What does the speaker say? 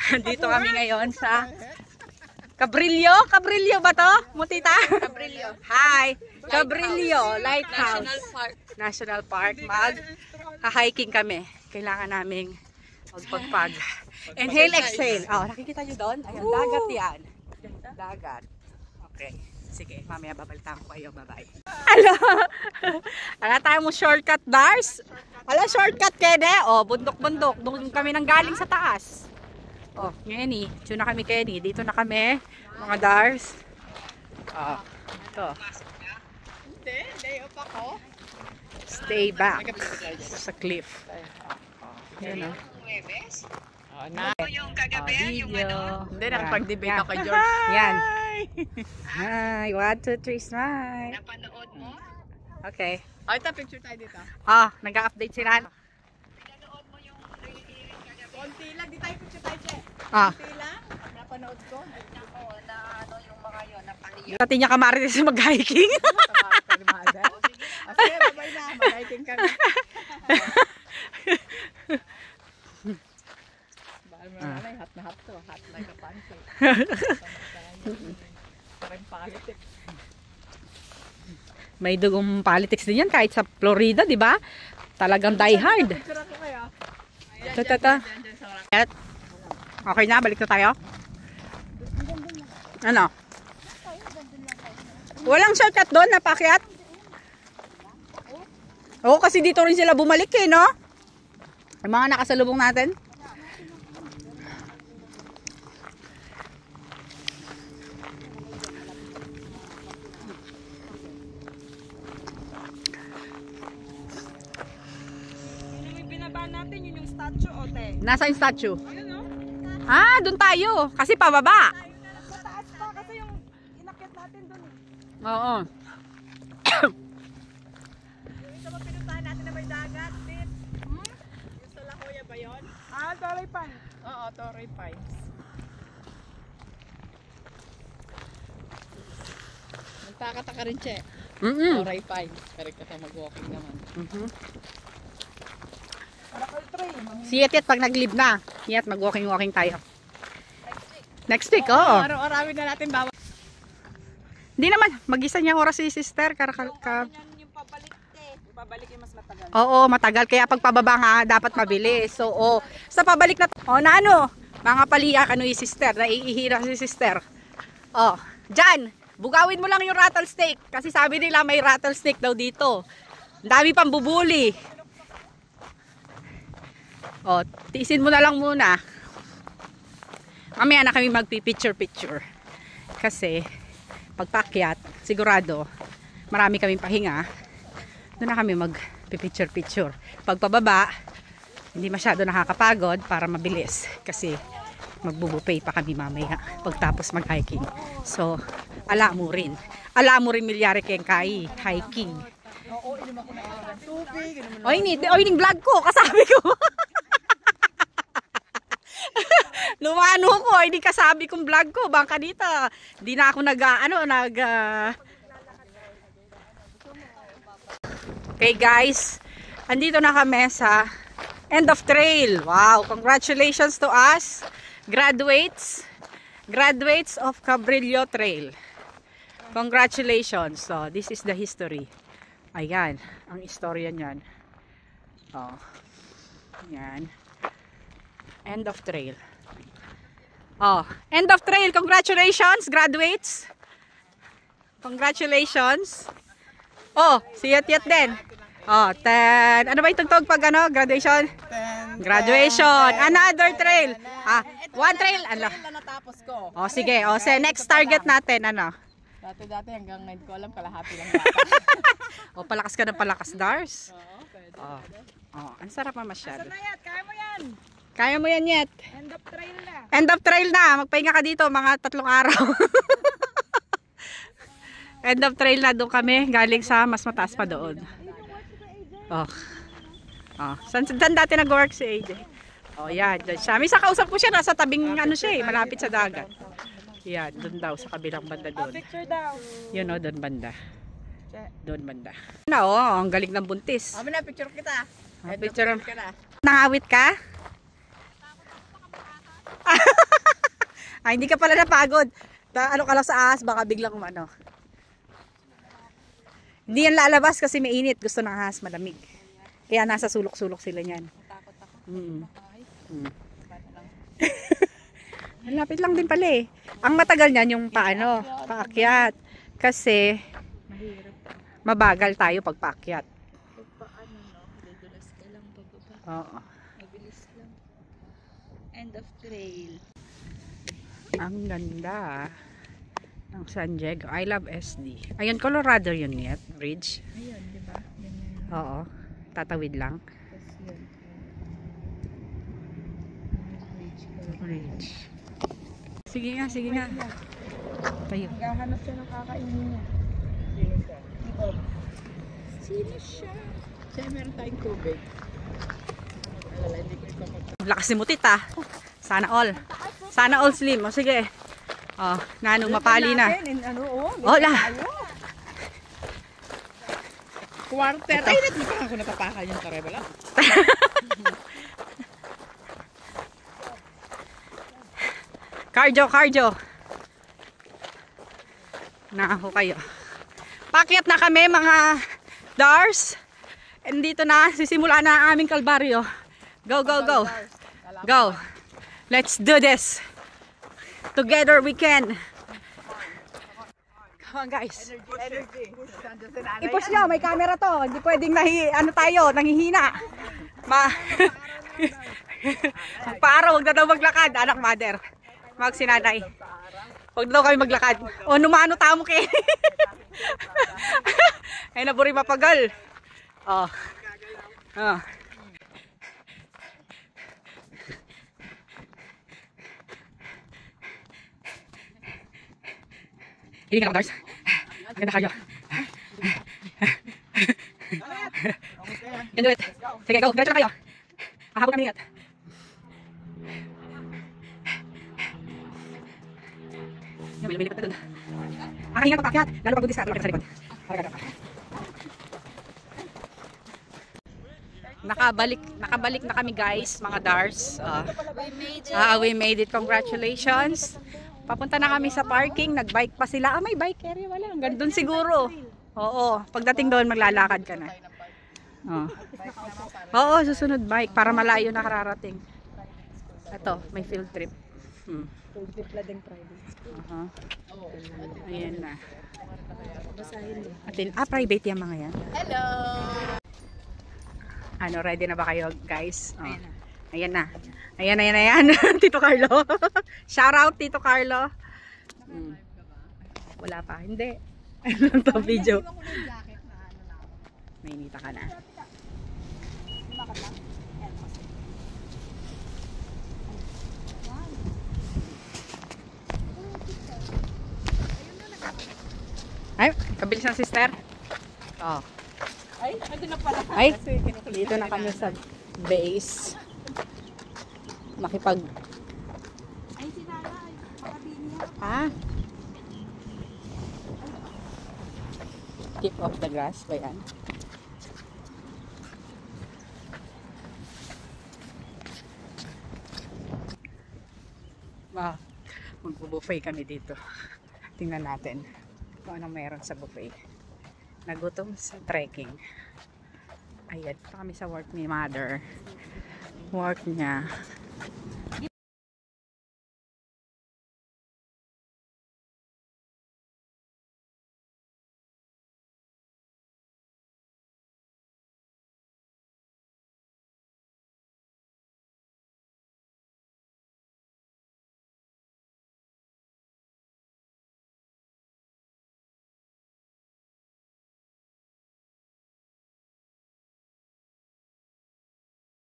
Dito kami ngayon sa Cabrillo. Cabrillo ba to? Mutita? Cabrillo. Hi! Cabrillo Lighthouse. National Park. National Park. Mag-hiking kami. Kailangan naming magpagpag. Inhale, exhale. Oh, nakikita nyo doon? Ayan, dagat yan. Dagat. Okay. Sige, mamaya babalitan ko kayo. Bye-bye. Ala! Ala tayo mo shortcut, Dars? Ala, shortcut, Kene? Oh, bundok-bundok. Doon kami nang galing sa taas. Oh, Kenny. Diyo na kami, Kenny. Dito na kami, mga Dars. Oh, ito. Hindi, day off ako. Stay back sa cliff. Yan o. Oh, na. Yung kagabi, yung ano. Hindi, nakapag-debate ako, George. Yan. Hi, 1, 2, 3, smile. Napanood mo? Okay. Oh, ito, picture tayo dito. Ah, nag-update si Ran. Pinanood mo yung hearing kagabi. Konti lang, di tayo picture tayo, Che. Ah. Konti lang, napanood ko. Ako, na ano yung mga yun, napaliyo. Pati niya kamarites mag-hiking. Sige, babay na, mag-hiking kami. Malay, hot na hot to. Hot like a pancake. Parang politics. May dugong politics din yan kahit sa Florida, di ba? Talagang die hard. Picture ako kaya. Tata. Okay na, balik na tayo. Ano? Walang shortcut doon, napakyat. Oo, kasi dito rin sila bumalik eh, no? Yung mga nakasalubong natin. Natin yun yung statue, ote. Nasa yung statue? Ayun, no? Ah, doon tayo. Kasi pababa. Sa taas pa, kasi yung inakyat natin doon. Oo. Yung isa pa pinuntahan natin na may dagat, din. Yung sa La Jolla ba yun? Ah, Torrey Pines. Oo, Torrey Pines. Nagtakataka rin, Che. Torrey Pines. Pero kasi mag-walking naman. Si Yet pag nag-leave na, Yet mag-walking-walking tayo. Next week, oo. Araw-arawin na natin bawat. Hindi naman, mag-isa niyang oras si sister. Yung pabalik yung pabalik yung mas matagal. Oo, matagal. Kaya pag pababa nga, dapat mabilis. So, sa pabalik na, na ano, mga paliak, ano yung sister, naiihira si sister. Dyan, bugawin mo lang yung rattlesnake. Kasi sabi nila may rattlesnake daw dito. Ang dami pang bubuli. Tiisin mo na lang muna. Mamaya na kami magpi-picture-picture. Kasi, pagpakyat, sigurado, marami kaming pahinga. Doon na kami magpi-picture-picture. Pagpababa, hindi masyado nakakapagod para mabilis. Kasi, magbubupay pa kami mamaya pagtapos mag-hiking. So, ala mo rin. Ala mo rin milyari keng kai hiking. Ining vlog ko, kasabi ko. Lumano ko, hindi kasabi kong vlog ko. Bangka dito. Hindi na ako Okay guys, andito na kami sa end of trail. Wow, congratulations to us. Graduates of Cabrillo Trail. Congratulations. So, this is the history. Ayan, ang istorya niyan. Ayan. End of trail. End of trail. Congratulations, graduates. Congratulations. Si Yet din. Ano ba yung tugtog pag graduation? Graduation. Another trail. One trail. Na natapos ko. Sige. Next target natin, ano? Dati hanggang ngayon ko alam, kalahati lang bata. Palakas ka ng palakas, Dars. Ang sarap masyado. Asa na Yet? Kaya mo yan. Kaya mo yan, Yet. End of trail na. End of trail na. Magpahinga ka dito mga 3 araw. End of trail na, doon kami. Galing sa mas mataas pa doon. Saan dati nag-work si AJ? Yan. Dyan siya. May kausap ko siya. Nasa tabing malapit sa dagat. Yan. Doon daw. Sa kabilang banda doon. Picture daw. Yun doon banda. Doon banda. Ang galing ng buntis. Picture kita. Picture. Nangawit ka? Ay, hindi ka pala napagod. Ano ka lang sa ahas, baka biglang umano. Hindi yan lalabas kasi mainit. Gusto ng ahas, malamig. Kaya nasa sulok-sulok sila niyan. Takot ako. Ang lapit lang din pala eh. Ang matagal niyan yung paano, paakyat. Kasi mabagal tayo pag paakyat. Paano no? Dudulas ka lang pababa. Oo. Mabilis lang. End of trail. Ang ganda ng San Diego. I love SD. Ayun, Colorado yun yet. Bridge. Ayun, di ba? Oo. Tatawid lang. Bridge. Sige nga, sige nga. Tayo. Naghahanap siya ng kakainin niya. Sino siya? Siya, meron tayong tubig. Alala, hindi ko ipapag... Lakas ni Mutit ah. Sana all. Sana all slim. O sige. Oh, nanong mapali na. Oh, la. Quarter. Ay, hindi pa ako natapakal yung karebala. Cardio, cardio. Nako kayo. Pakyat na kami mga Dars. And dito na, sisimula na ang aming kalbaryo. Go, go, go. Go. Let's do this. Together we can. Come on guys. Energy. I-push nyo, may camera to. Hindi pwedeng nangihina. Magpaaraw, wag na daw maglakad. Anak mother. Magsinanay. Huwag na daw kami maglakad. O, numano tamo kay. Ay, naburi mapagal. Oh. Oh. Hindi ka lang, Dars. Ganda kayo. Can do it. Sige, go. Diretso na kayo. Hahabog kami ingat. Yan, may lumilipad na dun. Kakahinga pag pakyat. Lalo pag budis ka, sa likod. Nakabalik na kami guys, mga Dars. We made it. Congratulations. Papunta na kami sa parking. Nagbike pa sila. May bike area wala. Hanggang doon siguro. Oo. Pagdating doon, maglalakad ka na. Oo, susunod bike. Para malayo na kararating. Ito, may field trip. Field trip lang din private. Ayan na. Private yung mga yan. Hello! Ano, ready na ba kayo guys? Ayan na. Ayan. Tito Carlo. Shout out Tito Carlo. Wala pa. Hindi. Ano to video? Nainita ka na. Ay, kabilis ng sister. Oh. Ay, ando na pala. Ay, dito na kami sa base. Makipag... Ay, si Nana. Makabini Keep off the grass ba yan? Magbubuffet kami dito. Tingnan natin kung anong meron sa buffet. Nagutom sa trekking. Ayan, pa kami sa work ni mother. Work niya.